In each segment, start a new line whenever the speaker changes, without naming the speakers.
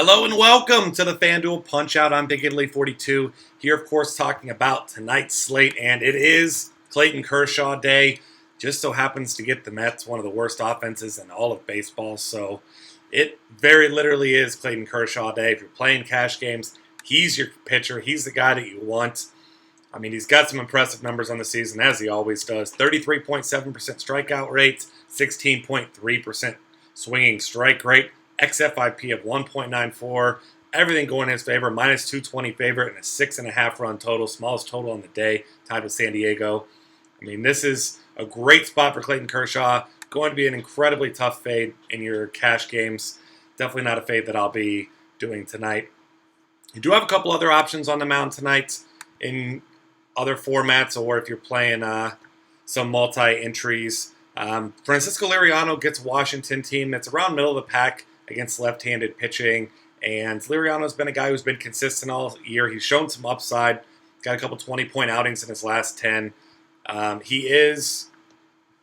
Hello and welcome to the FanDuel Punch-Out. I'm Big Italy 42 here, of course, talking about tonight's slate, and it is Clayton Kershaw Day. Just so happens to get the Mets one of the worst offenses in all of baseball, so it very literally is Clayton Kershaw Day. If you're playing cash games, he's your pitcher. He's the guy that you want. I mean, he's got some impressive numbers on the season, as he always does. 33.7% strikeout rate, 16.3% swinging strike rate. XFIP of 1.94, everything going in his favor, minus 220 favorite, and a 6.5 run total, smallest total on the day, tied with San Diego. I mean, this is a great spot for Clayton Kershaw. Going to be an incredibly tough fade in your cash games. Definitely not a fade that I'll be doing tonight. You do have a couple other options on the mound tonight in other formats, or if you're playing some multi-entries. Francisco Liriano gets a Washington team that's around middle of the pack against left-handed pitching, and Liriano's been a guy who's been consistent all year. He's shown some upside, got a couple 20-point outings in his last 10. He is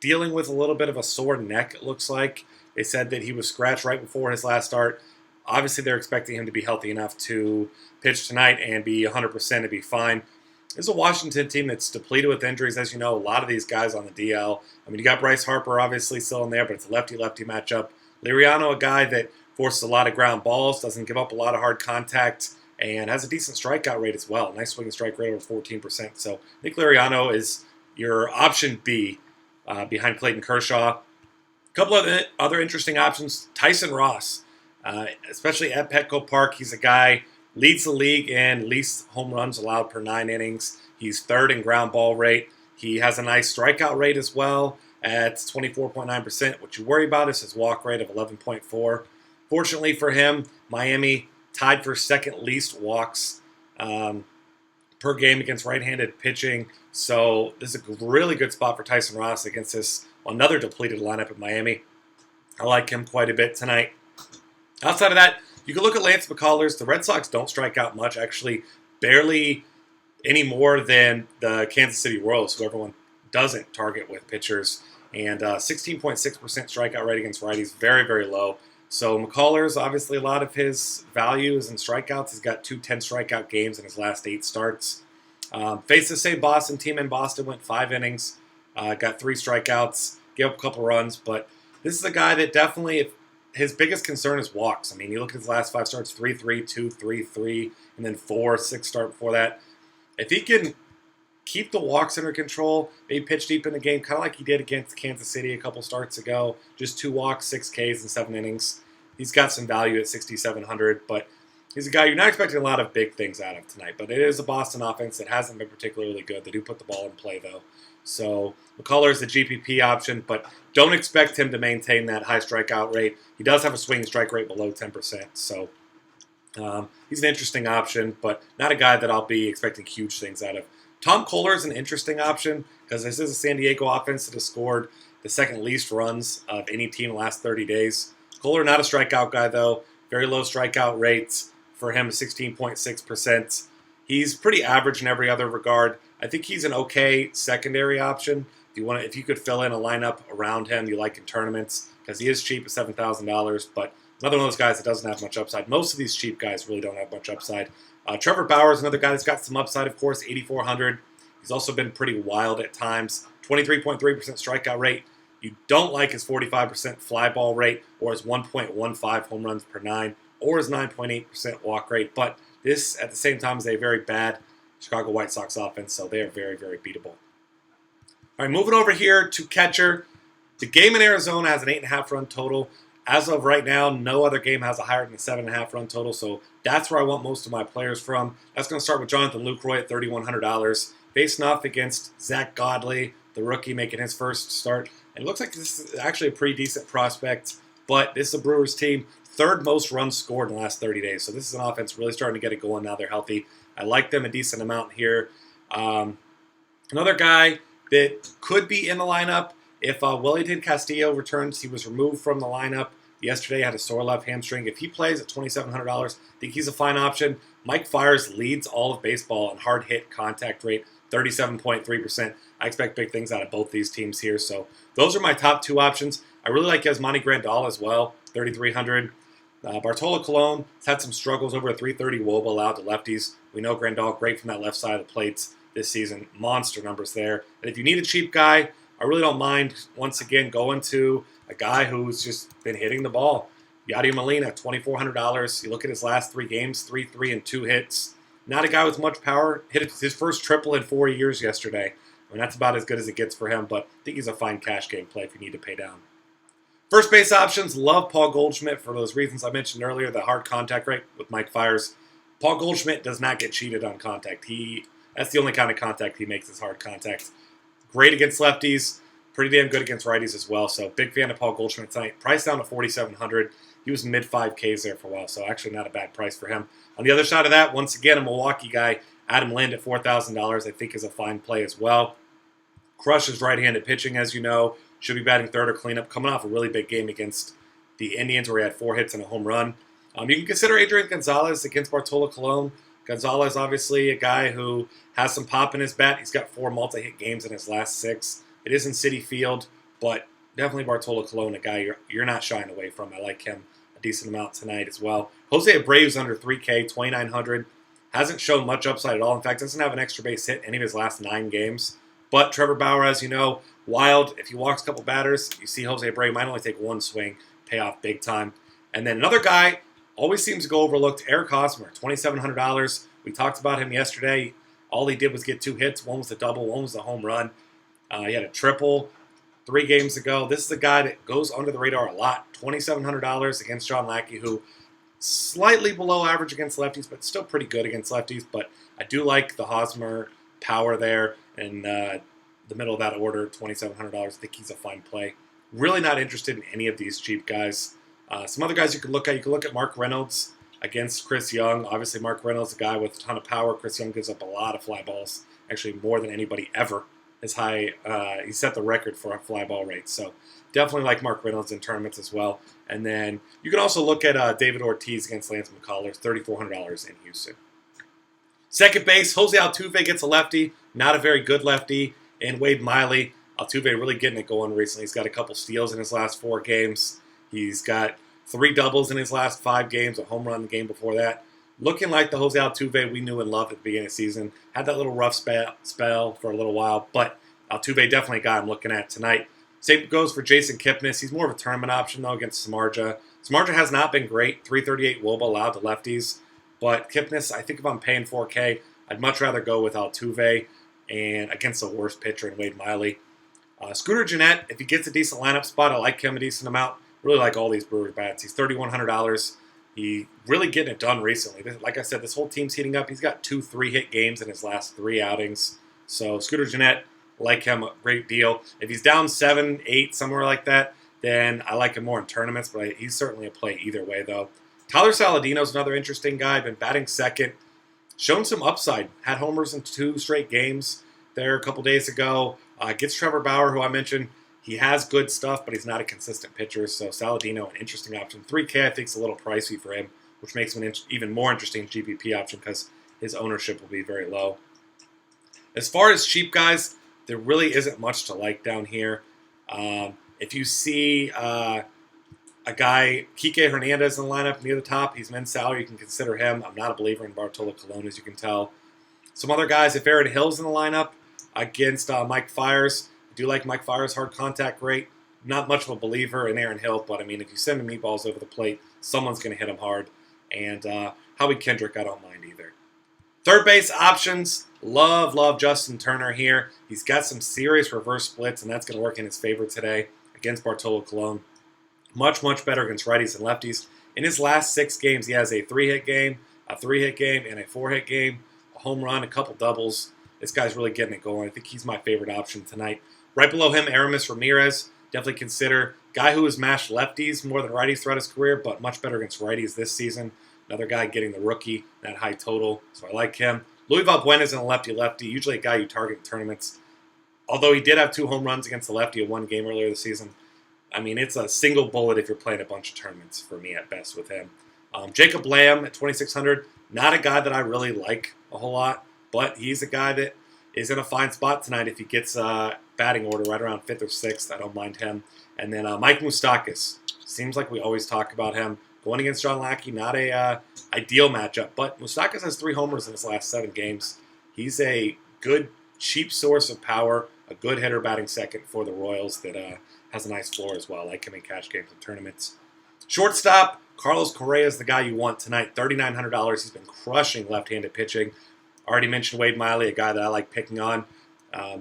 dealing with a little bit of a sore neck, it looks like. They said that he was scratched right before his last start. Obviously, they're expecting him to be healthy enough to pitch tonight and be 100% and be fine. This is a Washington team that's depleted with injuries. As you know, a lot of these guys on the DL. I mean, you got Bryce Harper obviously still in there, but it's a lefty-lefty matchup. Liriano, a guy that forces a lot of ground balls, doesn't give up a lot of hard contact, and has a decent strikeout rate as well. Nice swing and strike rate over 14%. So I think Liriano is your option B behind Clayton Kershaw. A couple of other interesting options. Tyson Ross, especially at Petco Park. He's a guy leads the league in least home runs allowed per 9 innings. He's third in ground ball rate. He has a nice strikeout rate as well at 24.9%. What you worry about is his walk rate of 11.4. Fortunately for him, Miami tied for second least walks per game against right-handed pitching. So this is a really good spot for Tyson Ross against this another depleted lineup at Miami. I like him quite a bit tonight. Outside of that, you can look at Lance McCullers. The Red Sox don't strike out much, actually barely any more than the Kansas City Royals, who everyone doesn't target with pitchers. And 16.6% strikeout rate against righties, very, very low. So McCullers, obviously a lot of his value is in strikeouts. He's got 2 10-strikeout games in his last 8 starts. Faced the same Boston team in Boston, went 5 innings, got 3 strikeouts, gave up a couple runs. But this is a guy that definitely, his biggest concern is walks. I mean, you look at his last 5 starts, 3-3, 2-3, 3, and then 4-6 start before that. If he can keep the walks under control, maybe pitch deep in the game, kind of like he did against Kansas City a couple starts ago. Just 2 walks, 6 Ks in 7 innings. He's got some value at 6,700, but he's a guy you're not expecting a lot of big things out of tonight. But it is a Boston offense that hasn't been particularly good. They do put the ball in play, though. So McCullers the GPP option, but don't expect him to maintain that high strikeout rate. He does have a swing strike rate below 10%, so he's an interesting option, but not a guy that I'll be expecting huge things out of. Tom Kohler is an interesting option because this is a San Diego offense that has scored the second least runs of any team in the last 30 days. Kohler, not a strikeout guy, though. Very low strikeout rates for him, 16.6%. He's pretty average in every other regard. I think he's an okay secondary option. If you could fill in a lineup around him you like in tournaments, because he is cheap at $7,000, but another one of those guys that doesn't have much upside. Most of these cheap guys really don't have much upside. Trevor Bauer is another guy that's got some upside, of course, 8,400. He's also been pretty wild at times. 23.3% strikeout rate. You don't like his 45% fly ball rate or his 1.15 home runs per 9 or his 9.8% walk rate. But this, at the same time, is a very bad Chicago White Sox offense, so they are very, very beatable. All right, moving over here to catcher. The game in Arizona has an 8.5 run total. As of right now, no other game has a higher than a 7.5 run total, so that's where I want most of my players from. That's going to start with Jonathan Lucroy at $3,100. Facing off against Zach Godley, the rookie making his first start. And it looks like this is actually a pretty decent prospect, but this is a Brewers team, 3rd most runs scored in the last 30 days. So this is an offense really starting to get it going now they're healthy. I like them a decent amount here. Another guy that could be in the lineup, if Wellington Castillo returns, he was removed from the lineup yesterday, had a sore left hamstring. If he plays at $2,700, I think he's a fine option. Mike Fiers leads all of baseball in hard hit contact rate, 37.3%. I expect big things out of both these teams here. So those are my top 2 options. I really like Yasmani Grandal as well, $3,300. Bartolo Colon has had some struggles over a 330 WOBA allowed to lefties. We know Grandal, great from that left side of the plates this season. Monster numbers there. And if you need a cheap guy, I really don't mind, once again, going to a guy who's just been hitting the ball. Yadier Molina, $2,400. You look at his last 3 games, 3 and 2 hits. Not a guy with much power. Hit his first triple in 4 years yesterday. I mean, that's about as good as it gets for him, but I think he's a fine cash game play if you need to pay down. First base options, love Paul Goldschmidt for those reasons I mentioned earlier, the hard contact rate with Mike Fiers. Paul Goldschmidt does not get cheated on contact. That's the only kind of contact he makes is hard contact. Great against lefties, pretty damn good against righties as well. So big fan of Paul Goldschmidt tonight. Price down to $4,700. He was mid 5Ks there for a while, so actually not a bad price for him. On the other side of that, once again, a Milwaukee guy, Adam Lind at $4,000, I think is a fine play as well. Crushes right-handed pitching, as you know. Should be batting third or cleanup. Coming off a really big game against the Indians where he had 4 hits and a home run. You can consider Adrian Gonzalez against Bartolo Colon. Gonzalez, obviously, a guy who has some pop in his bat. He's got 4 multi-hit games in his last 6. It is in Citi Field, but definitely Bartolo Colon, a guy you're not shying away from. I like him a decent amount tonight as well. Jose Abreu's under 3K, $2,900. Hasn't shown much upside at all. In fact, doesn't have an extra base hit any of his last 9 games. But Trevor Bauer, as you know, wild. If he walks a couple batters, you see Jose Abreu might only take 1 swing, pay off big time. And then another guy always seems to go overlooked, Eric Hosmer, $2,700. We talked about him yesterday. All he did was get 2 hits. One was a double, one was a home run. He had a triple 3 games ago. This is a guy that goes under the radar a lot. $2,700 against John Lackey, who slightly below average against lefties, but still pretty good against lefties. But I do like the Hosmer power there. And the middle of that order, $2,700. I think he's a fine play. Really not interested in any of these cheap guys. Some other guys you could look at. You could look at Mark Reynolds against Chris Young. Obviously, Mark Reynolds is a guy with a ton of power. Chris Young gives up a lot of fly balls. Actually, more than anybody ever. He set the record for a fly ball rate. So definitely like Mark Reynolds in tournaments as well. And then you can also look at David Ortiz against Lance McCullers, $3,400 in Houston. Second base, Jose Altuve gets a lefty. Not a very good lefty. And Wade Miley. Altuve really getting it going recently. He's got a couple steals in his last 4 games. He's got 3 doubles in his last 5 games, a home run the game before that. Looking like the Jose Altuve we knew and loved at the beginning of the season. Had that little rough spell for a little while, but Altuve definitely a guy I'm looking at tonight. Same goes for Jason Kipnis. He's more of a tournament option, though, against Samardzija. Samardzija has not been great. 338 WOBA allowed to lefties. But Kipnis, I think if I'm paying 4K, I'd much rather go with Altuve and against the worst pitcher in Wade Miley. Scooter Gennett, if he gets a decent lineup spot, I like him a decent amount. Really like all these Brewers bats. He's $3,100. He really getting it done recently. Like I said, this whole team's heating up. He's got 2 3-hit games in his last 3 outings. So Scooter Gennett, like him a great deal. If he's down 7, 8, somewhere like that, then I like him more in tournaments, but he's certainly a play either way, though. Tyler Saladino's another interesting guy. Been batting second. Shown some upside. Had homers in 2 straight games there a couple days ago. Gets Trevor Bauer, who I mentioned. He has good stuff, but he's not a consistent pitcher. So Saladino, an interesting option. 3K, I think, is a little pricey for him, which makes him an even more interesting GPP option because his ownership will be very low. As far as cheap guys, there really isn't much to like down here. If you see a guy, Kike Hernandez in the lineup near the top, he's men's salary, you can consider him. I'm not a believer in Bartolo Colon, as you can tell. Some other guys, if Aaron Hill's in the lineup against Mike Fiers, I do like Mike Fiers' hard contact rate. Not much of a believer in Aaron Hill, but I mean, if you send him meatballs over the plate, someone's going to hit him hard. And Howie Kendrick, I don't mind either. Third base options, love Justin Turner here. He's got some serious reverse splits, and that's going to work in his favor today against Bartolo Colon. Much better against righties and lefties. In his last 6 games, he has a 3-hit game, a 3-hit game, and a 4-hit game, a home run, a couple doubles. This guy's really getting it going. I think he's my favorite option tonight. Right below him, Aramis Ramirez. Definitely consider. Guy who has mashed lefties more than righties throughout his career, but much better against righties this season. Another guy getting the rookie, that high total, so I like him. Luis Valbuena's in a lefty-lefty, usually a guy you target in tournaments. Although he did have 2 home runs against the lefty in 1 game earlier this season. I mean, it's a single bullet if you're playing a bunch of tournaments for me at best with him. Jacob Lamb at $2,600, not a guy that I really like a whole lot, but he's a guy that is in a fine spot tonight if he gets batting order right around 5th or 6th. I don't mind him. And then Mike Moustakas. Seems like we always talk about him, going against John Lackey, not a ideal matchup. But Moustakas has 3 homers in his last 7 games. He's a good, cheap source of power, a good hitter batting second for the Royals that has a nice floor as well. I like him in cash games and tournaments. Shortstop, Carlos Correa is the guy you want tonight. $3,900. He's been crushing left-handed pitching. Already mentioned Wade Miley, a guy that I like picking on.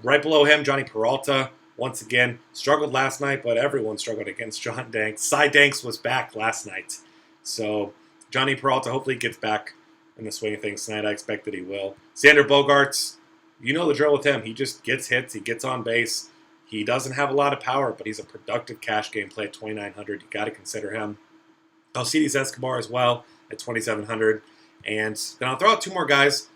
Right below him, Johnny Peralta. Once again, struggled last night, but everyone struggled against John Danks. Cy Danks was back last night. So Johnny Peralta hopefully gets back in the swing of things tonight. I expect that he will. Xander Bogaerts, you know the drill with him. He just gets hits. He gets on base. He doesn't have a lot of power, but he's a productive cash game play at $2,900. You got to consider him. Alcides Escobar as well at $2,700. And then I'll throw out 2 more guys.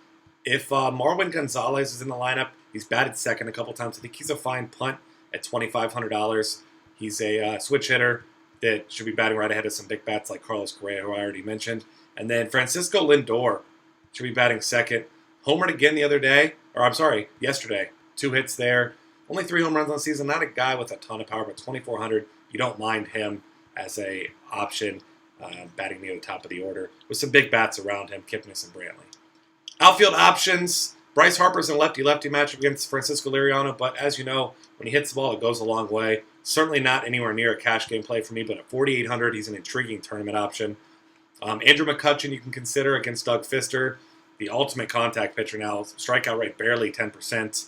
If Marwin Gonzalez is in the lineup, he's batted second a couple times. I think he's a fine punt at $2,500. He's a switch hitter that should be batting right ahead of some big bats like Carlos Correa, who I already mentioned. And then Francisco Lindor should be batting second. Homered again yesterday. 2 hits there. Only 3 home runs on the season. Not a guy with a ton of power, but $2,400. You don't mind him as a option, batting near the top of the order with some big bats around him, Kipnis and Brantley. Outfield options. Bryce Harper's in a lefty-lefty matchup against Francisco Liriano, but as you know, when he hits the ball, it goes a long way. Certainly not anywhere near a cash game play for me, but at $4,800, he's an intriguing tournament option. Andrew McCutchen you can consider against Doug Fister, the ultimate contact pitcher now. Strikeout rate barely 10%.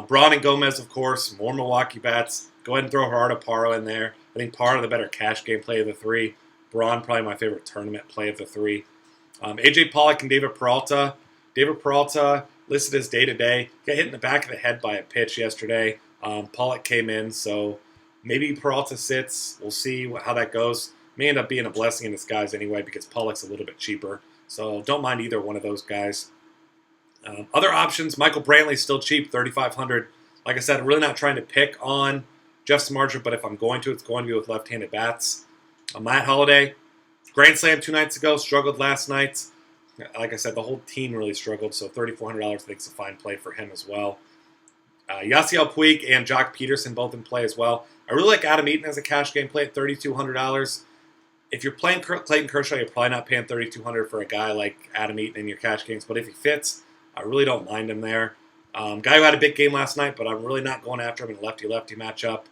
Braun and Gomez, of course, more Milwaukee bats. Go ahead and throw Gerardo Parra in there. I think Parra the better cash game play of the 3. Braun probably my favorite tournament play of the 3. AJ Pollock and David Peralta. David Peralta listed as day-to-day. Got hit in the back of the head by a pitch yesterday. Pollock came in, so maybe Peralta sits. We'll see how that goes. May end up being a blessing in disguise anyway because Pollock's a little bit cheaper. So don't mind either one of those guys. Other options, Michael Brantley's still cheap, $3,500. Like I said, I'm really not trying to pick on Jeff Samardzija, but if I'm going to, it's going to be with left-handed bats. Matt Holliday, Grand Slam 2 nights ago, struggled last night. Like I said, the whole team really struggled, so $3,400 I think is a fine play for him as well. Yasiel Puig and Jock Peterson both in play as well. I really like Adam Eaton as a cash game play at $3,200. If you're playing Clayton Kershaw, you're probably not paying $3,200 for a guy like Adam Eaton in your cash games, but if he fits, I really don't mind him there. Guy who had a big game last night, but I'm really not going after him in a lefty-lefty matchup.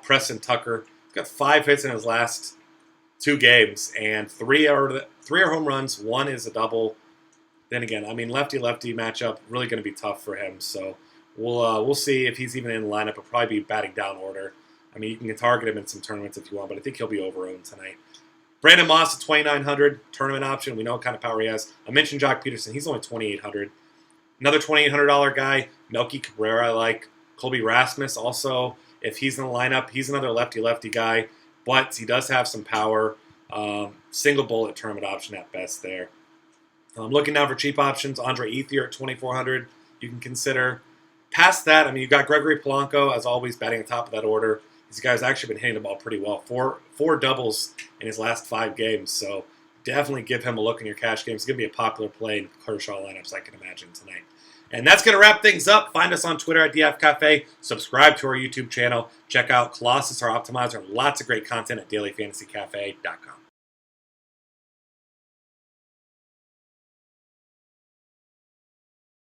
Preston Tucker. He's got 5 hits in his last 2 games, and 3 are home runs. 1 is a double. Then again, I mean, lefty-lefty matchup, really going to be tough for him. So we'll see if he's even in the lineup. He'll probably be batting down order. I mean, you can target him in some tournaments if you want, but I think he'll be over-owned tonight. Brandon Moss at $2,900, tournament option. We know what kind of power he has. I mentioned Jock Peterson. He's only $2,800. Another $2,800 guy, Melky Cabrera I like. Colby Rasmus also, if he's in the lineup, he's another lefty-lefty guy, but he does have some power. Single bullet tournament option at best there. I'm looking now for cheap options. Andre Ethier at $2,400 you can consider. Past that, I mean, you've got Gregory Polanco, as always, batting at the top of that order. These guys actually been hitting the ball pretty well. Four doubles in his last 5 games, so definitely give him a look in your cash game. It's going to be a popular play in Kershaw lineups, I can imagine, tonight. And that's going to wrap things up. Find us on Twitter at DF Cafe. Subscribe to our YouTube channel. Check out Colossus, our optimizer. Lots of great content at dailyfantasycafe.com.